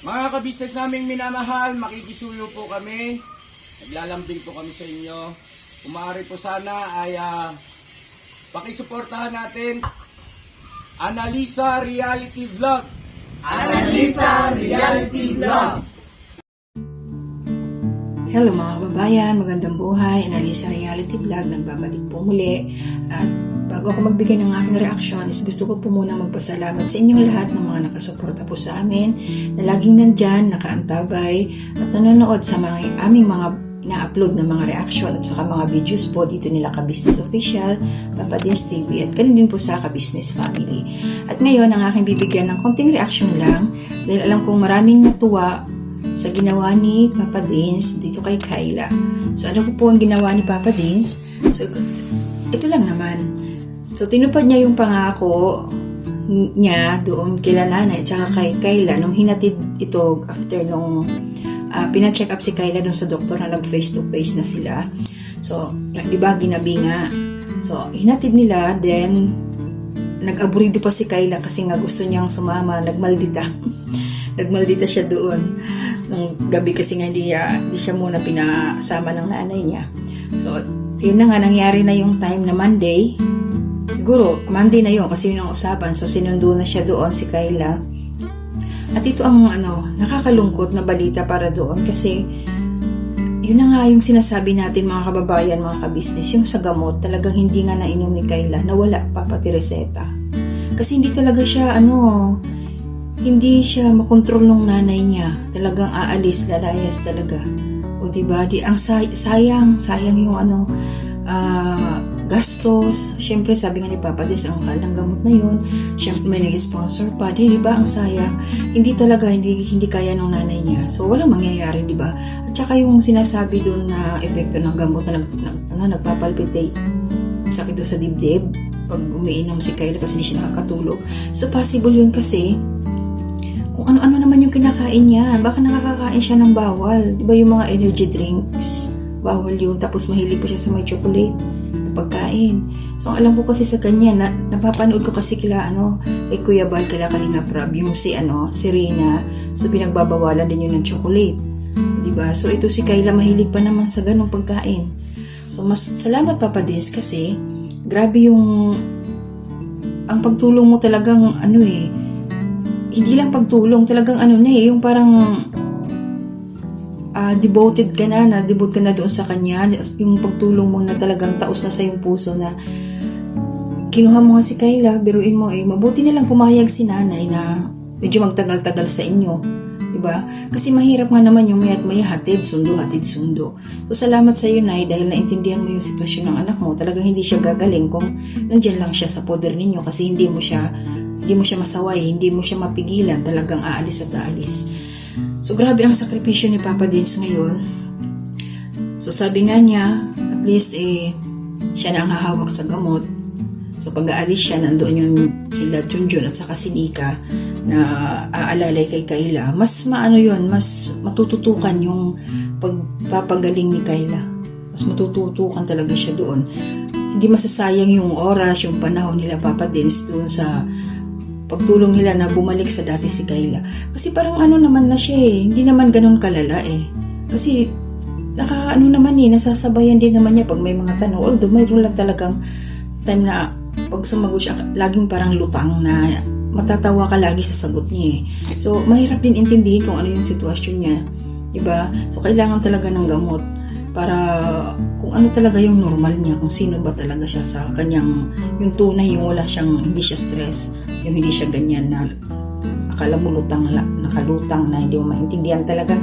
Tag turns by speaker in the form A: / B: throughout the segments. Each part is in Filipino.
A: Mga kabisnes naming minamahal, makikisuyo po kami. Naglalambing po kami sa inyo. Kung maaari po sana ay pakisuportahan natin Analisa Reality Vlog.
B: Analisa Reality Vlog.
C: Hello mga kababayan, magandang buhay. Analisa Reality Vlog, nagbabalik po muli. At bago ako magbigay ng aking reaction, is gusto ko po muna magpasalamat sa inyong lahat ng mga nakasuporta po sa amin, na laging nandyan, nakaantabay, at nanonood sa aming mga ina-upload na mga reaction at saka mga videos po dito nila Ka-Business Official, Papa Dins TV, at ganun din po sa Ka-Business Family. At ngayon, ang aking bibigyan ng konting reaction lang, dahil alam kong maraming natuwa sa ginawa ni Papa Dins dito kay Kayla. So ano po ang ginawa ni Papa Dins? So ito lang naman. So tinupad niya yung pangako niya doon kila nanay at saka kay Kayla nung hinatid ito after nung pina-check up si Kayla doon sa doktor na nag face to face na sila. So di ba ginabi nga. So hinatid nila, then nag-aburido pa si Kayla kasi nga gusto niyang sumama, nagmaldita. Nagmaldita siya doon nung gabi kasi nga hindi siya muna pinasama ng nanay niya. So, yun na nga, nangyari na yung time na Monday. Siguro, Monday na yun kasi yun ang usapan. So, sinundo na siya doon, si Kayla. At ito ang nakakalungkot na balita para doon kasi yun na nga yung sinasabi natin mga kababayan, mga kabisnes, yung sa gamot, talagang hindi nga nainom ni Kayla, nawala pa pati reseta. Kasi hindi talaga siya, hindi siya makontrol ng nanay niya. Talagang aalis, lalayas talaga. O diba, ang sayang yung gastos. Siyempre, sabi nga ni Papa Des, ang mahal ng gamot na yun. Siyempre, may nag-sponsor pa. Diba, ang sayang. Hindi talaga, hindi kaya ng nanay niya. So, walang mangyayari, diba? At saka yung sinasabi doon na epekto ng gamot na nagpapalpitate. Sakit doon sa dibdib. Pag umiinom si Kayla kasi hindi siya nakakatulog. So, possible yun kasi kung ano-ano naman yung kinakain niya. Baka nakakakain siya ng bawal. Diba yung mga energy drinks? Bawal yun. Tapos mahilig pa siya sa may chocolate na pagkain. So, alam ko kasi sa kanya, napapanood ko kasi kila, kay Kuya Bal, kila Kalinga Prab, yung si Rina. So, pinagbabawalan din yun ng chocolate. Diba? So, ito si Kayla, mahilig pa naman sa ganong pagkain. So, mas salamat Papa Dins kasi, grabe ang pagtulong mo talagang, hindi lang pagtulong, talagang yung parang devoted ka na devote ka na doon sa kanya, yung pagtulong mo na talagang taos na sa yung puso na kinuha mo nga si Kayla, biruin mo mabuti na lang pumayag si nanay na medyo magtagal-tagal sa inyo, diba? Kasi mahirap nga naman yung may hatid sundo. So salamat sa iyo, Nay, dahil naintindihan mo yung sitwasyon ng anak mo. Talagang hindi siya gagaling kung nandyan lang siya sa poder ninyo kasi hindi mo siya masaway, hindi mo siya mapigilan, talagang aalis at aalis. So grabe ang sakripisyo ni Papa Dins ngayon. So sabi nga niya, at least siya na ang hahawak sa gamot. So pag aalis siya, nandoon yung sila Junjun at saka si Nika na aalalay kay Kayla. Mas mas matututukan yung pagpapagaling ni Kayla. Mas matututukan talaga siya doon. Hindi masasayang yung oras, yung panahon nila Papa Dins doon sa pagtulong nila na bumalik sa dati si Kayla. Kasi parang naman na siya hindi naman ganun kalala Kasi nasasabayan din naman niya pag may mga tanong. Although mayroon lang talagang time na pag sumagot siya, laging parang lutang na matatawa ka lagi sa sagot niya So, mahirap din intindihin kung ano yung sitwasyon niya. Diba? So, kailangan talaga ng gamot para kung ano talaga yung normal niya, kung sino ba talaga siya sa kanyang, yung tunay, yung hindi siya stress, yung hindi siya ganyan na akala mo nakalutang na hindi mo maintindihan talaga.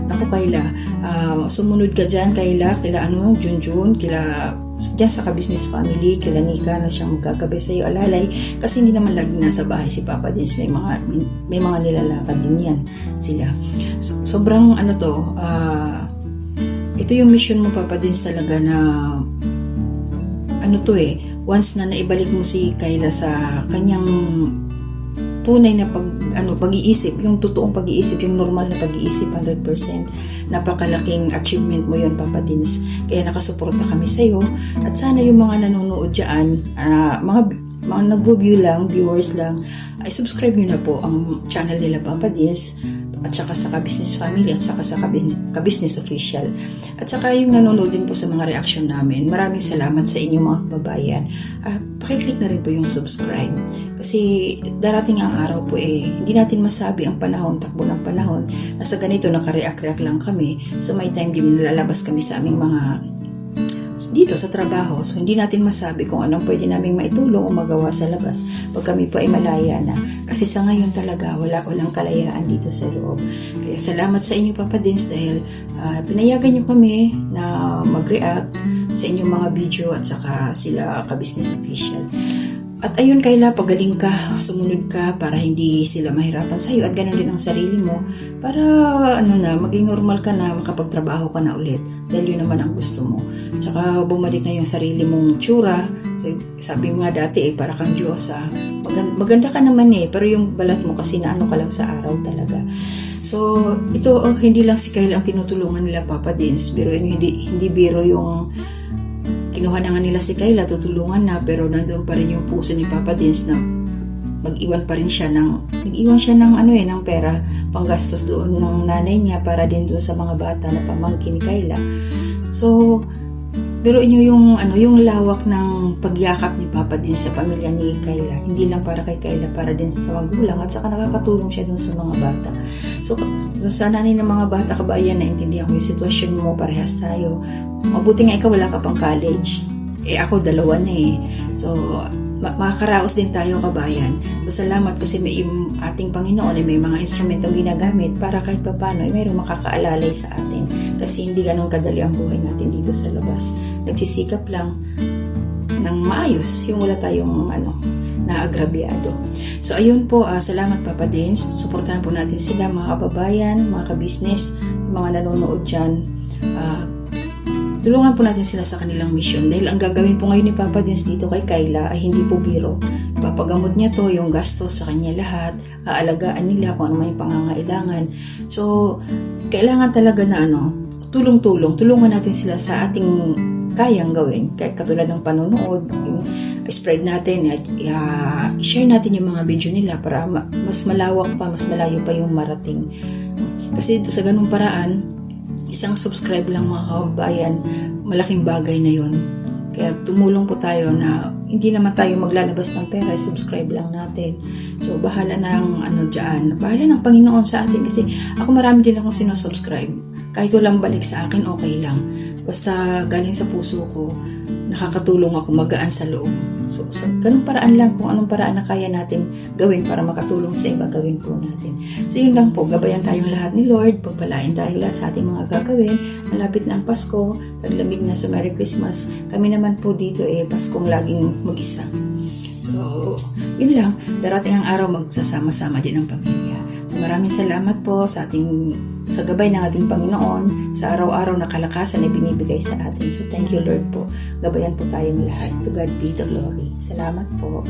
C: Naku Kayla, sumunod ka dyan Kayla, Junjun, dyan sa Ka-Business Family, kila Nika na siyang magkagabi sa iyo alalay kasi hindi naman lagi nasa bahay si Papa Dins, may mga nilalakad din yan sila. So, sobrang ito yung mission mo Papa Dins talaga na once na naibalik mo si Kayla sa kanyang tunay na pag-iisip, yung totoong pag-iisip, yung normal na pag-iisip 100%, napakalaking achievement mo yun Papa Dins. Kaya nakasuporta kami sa iyo at sana yung mga nanonood dyan, mga nag-view lang, viewers lang, ay subscribe nyo na po ang channel nila Papa Dins at saka sa ka-business family at saka sa ka-business official. At saka yung nanonood din po sa mga reaction namin. Maraming salamat sa inyo mga kababayan. Pakiclick na rin po yung subscribe. Kasi darating ang araw po hindi natin masabi ang panahon, takbo ng panahon. Nasa ganito nakareact-react lang kami. So may time din nalalabas kami sa aming mga dito sa trabaho. So, hindi natin masabi kung anong pwede naming maitulong o magawa sa labas pag kami po ay malaya na. Kasi sa ngayon talaga, walang kalayaan dito sa loob. Kaya salamat sa inyo, Papa Dins, dahil pinayagan nyo kami na mag-react sa inyong mga video at saka sila ka-business official. At ayun, Kayla, pagaling ka, sumunod ka para hindi sila mahirapan sa'yo at ganun din ang sarili mo para maging normal ka na, makapagtrabaho ka na ulit dahil yun naman ang gusto mo. Tsaka bumalik na yung sarili mong tsura. Sabi mo nga dati para kang Diyosa. Maganda ka naman pero yung balat mo kasi naano ka lang sa araw talaga. So, ito hindi lang si Kayla ang tinutulungan nila, Papa Dins. Pero hindi biro yung kinuha na nga nila si Kayla, tutulungan na, pero nandun pa rin yung puso ni Papa Dins na mag-iwan pa rin siya nag-iwan siya ng ng pera, panggastos doon ng nanay niya para din doon sa mga bata na pamangkin ni Kayla. So, pero yung lawak ng pagyakap ni Papa Dins sa pamilya ni Kayla, hindi lang para kay Kayla, para din sa magulang at saka nakakatulong siya doon sa mga bata. So, sa nanay ng mga bata, kabayan, naintindihan ko yung sitwasyon mo, parehas tayo. Mabuti nga ikaw wala ka pang college. Ako 2 na So, makakaraos din tayo, kabayan. So, salamat kasi may ating Panginoon may mga instrumentong ginagamit para kahit papano mayroong makakaalalay sa atin. Kasi hindi ganun kadali ang buhay natin dito sa labas. Nagsisikap lang ng maayos, yung wala tayong naagrabyado. So, ayun po, salamat, Papa Dins. Suportahan po natin sila, mga kababayan, mga ka-business, mga nanonood dyan. Tulungan po natin sila sa kanilang mission dahil ang gagawin po ngayon ni Papa Dins dito kay Kayla ay hindi po biro. Papagamot niya to, yung gastos sa kanya lahat, aalagaan nila kung ano man yung pangangailangan. So, kailangan talaga na tulungan natin sila sa ating kayang gawin. Kahit katulad ng panonood, yung spread natin at i-share natin yung mga video nila para mas malawak pa, mas malayo pa yung marating. Kasi ito sa ganung paraan, isang subscribe lang, mga kababayan, malaking bagay na yon. Kaya tumulong po tayo na hindi naman tayo maglalabas ng pera, subscribe lang natin. So, bahala ng dyan. Bahala ng Panginoon sa atin kasi ako marami din akong sinosubscribe. Kahit walang balik sa akin, okay lang. Basta galing sa puso ko, nakakatulong ako, magaan sa loob. So ganung paraan lang, kung anong paraan na kaya natin gawin para makatulong sa iba, gawin po natin. So yun lang po, gabayan tayong lahat ni Lord, pagpalain tayo lahat sa ating mga gagawin. Malapit na ang Pasko, taglamig na, so Merry Christmas. Kami naman po dito Paskong laging mag-isa. So yun lang, darating ang araw magsasama-sama din ang pamilya. So maraming salamat po sa gabay ng ating Panginoon, sa araw-araw na kalakasan na binibigay sa atin. So thank you, Lord po. Gabayan po tayong lahat. To God be the glory. Salamat po.